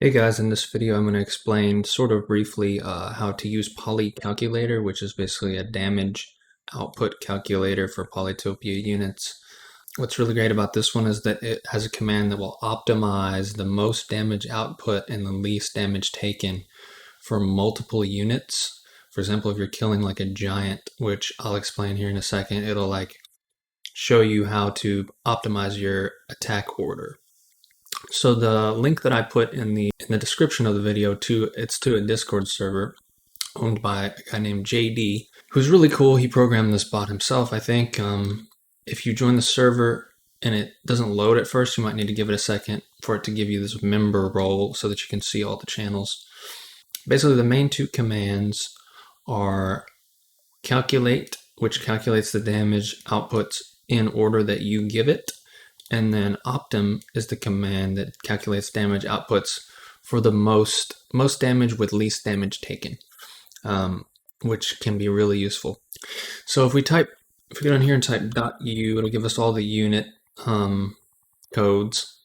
Hey guys, in this video I'm going to explain sort of briefly how to use PolyCalculator, which is basically a damage output calculator for Polytopia units. What's really great about this one is that it has a command that will optimize the most damage output and the least damage taken for multiple units. For example, if you're killing like a giant, which I'll explain here in a second, it'll like show you how to optimize your attack order. So the link that I put in the description of the video it's to a Discord server owned by a guy named JD, who's really cool. He programmed this bot himself, I think. If you join the server and it doesn't load at first, you might need to give it a second for it to give you this member role so that you can see all the channels. Basically, the main two commands are calculate, which calculates the damage outputs in order that you give it, and then optim is the command that calculates damage outputs for the most damage with least damage taken, which can be really useful. So if we go down here and type .u, it'll give us all the unit codes,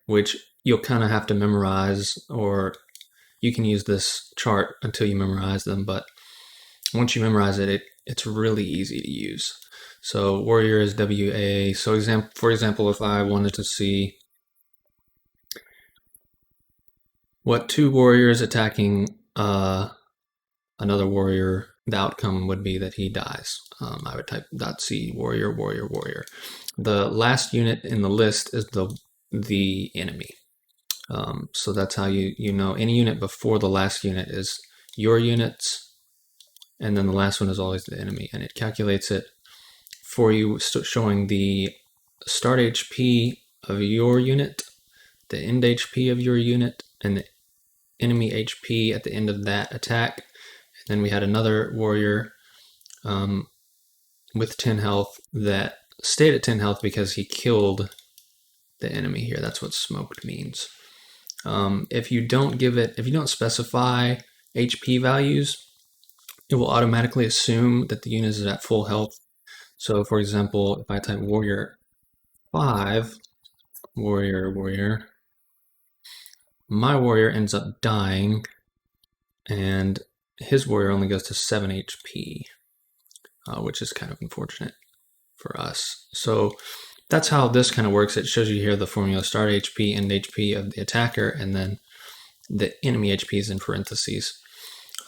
which you'll kind of have to memorize, or you can use this chart until you memorize them, but once you memorize it, it's really easy to use. So warrior is WA. So for example, if I wanted to see what two warriors attacking another warrior, the outcome would be that he dies. I would type .c warrior warrior warrior. The last unit in the list is the enemy. So that's how you know any unit before the last unit is your units, and then the last one is always the enemy, and it calculates it for you, showing the start HP of your unit, the end HP of your unit, and the enemy HP at the end of that attack. And then we had another warrior with 10 health that stayed at 10 health because he killed the enemy here. That's what smoked means. If you don't specify HP values, it will automatically assume that the unit is at full health. So for example, if I type warrior 5, warrior, my warrior ends up dying, and his warrior only goes to 7 HP, which is kind of unfortunate for us. So that's how this kind of works. It shows you here the formula: start HP, end HP of the attacker, and then the enemy HP is in parentheses.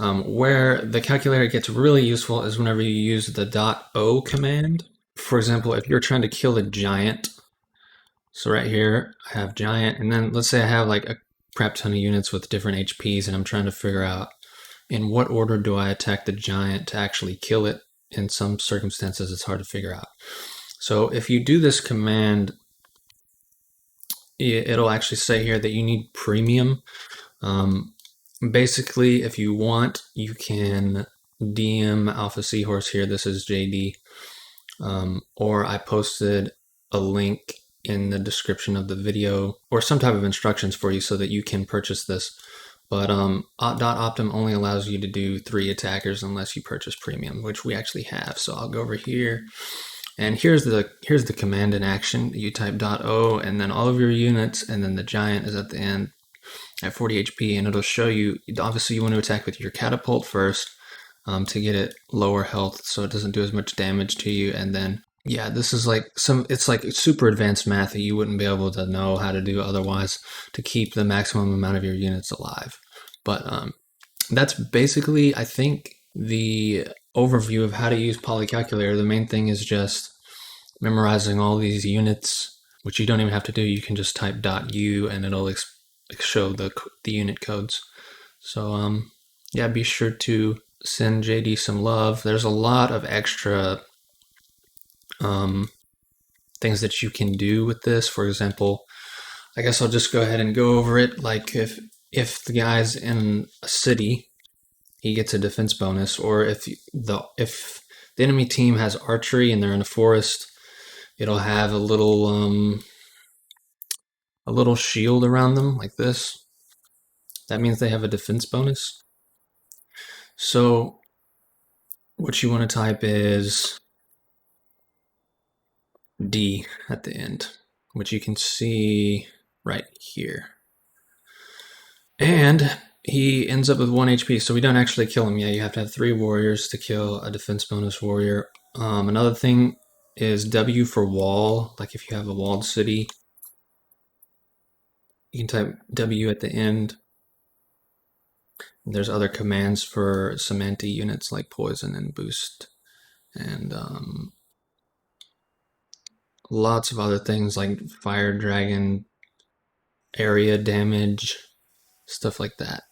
Where the calculator gets really useful is whenever you use the .o command. For example, if you're trying to kill a giant, so right here I have giant, and then let's say I have like a crap ton of units with different HPs, and I'm trying to figure out in what order do I attack the giant to actually kill it. In some circumstances, it's hard to figure out. So if you do this command, it'll actually say here that you need premium. Basically, if you want, you can DM Alpha Seahorse here. This is JD. Or I posted a link in the description of the video, or some type of instructions for you so that you can purchase this. But .optim only allows you to do 3 attackers unless you purchase premium, which we actually have. So I'll go over here, and here's the command in action. You type .o, and then all of your units, and then the giant is at the end at 40 HP, and it'll show you, obviously you want to attack with your catapult first to get it lower health so it doesn't do as much damage to you. And then, yeah, this is like it's like super advanced math that you wouldn't be able to know how to do otherwise to keep the maximum amount of your units alive. But that's basically, I think, the overview of how to use PolyCalculator. The main thing is just memorizing all these units, which you don't even have to do. You can just type .u and it'll show the unit codes. So yeah, be sure to send JD some love. There's a lot of extra things that you can do with this. For example, I guess I'll just go ahead and go over it. Like if the guy's in a city, he gets a defense bonus, or if the enemy team has archery and they're in a forest, it'll have a little shield around them like this. That means they have a defense bonus. So what you want to type is D at the end, which you can see right here. And he ends up with 1 HP, so we don't actually kill him yet. You have to have 3 warriors to kill a defense bonus warrior. Another thing is W for wall. Like if you have a walled city, you can type W at the end. There's other commands for some anti-units like poison and boost. And lots of other things like fire dragon, area damage, stuff like that.